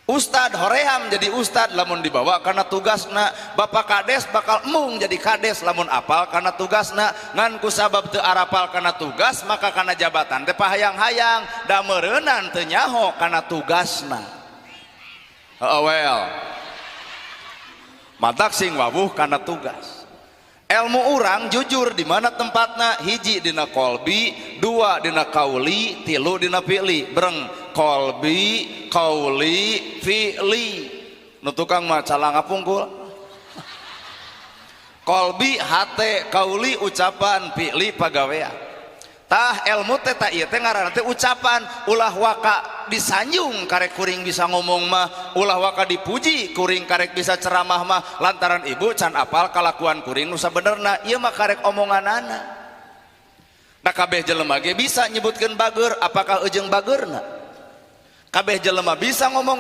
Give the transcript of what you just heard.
Ustad hoream jadi ustad lamun dibawa karena tugasna, bapak kades bakal emung jadi kades lamun apal karena tugasna, ngan kusabab teu arapal karena tugas maka karena jabatan teh pahayang-hayang da meureunnan teu nyaho karena tugasna. Well matak sing wawuh karena tugas. Ilmu urang jujur di mana tempatna, hiji dina kolbi, dua dina kauli, tilu dina fi'li. Breng kolbi, kauli, fi'li. Nu tukang mah calang ngapungkul. Kolbi hate, kauli ucapan, fi'li pagawean. Tah ilmu teh ta ieu teh ngaranna teh ucapan, ulah waka disanjung karek kuring bisa ngomong mah, ulah waka dipuji kuring karek bisa ceramah mah, lantaran ibu can apal kalakuan kuring nu sabenerna ieu mah karek omonganana. Da kabeh jelema ge bisa nyebutkeun bager, apakah eujeng bageurna? Kabeh jelema bisa ngomong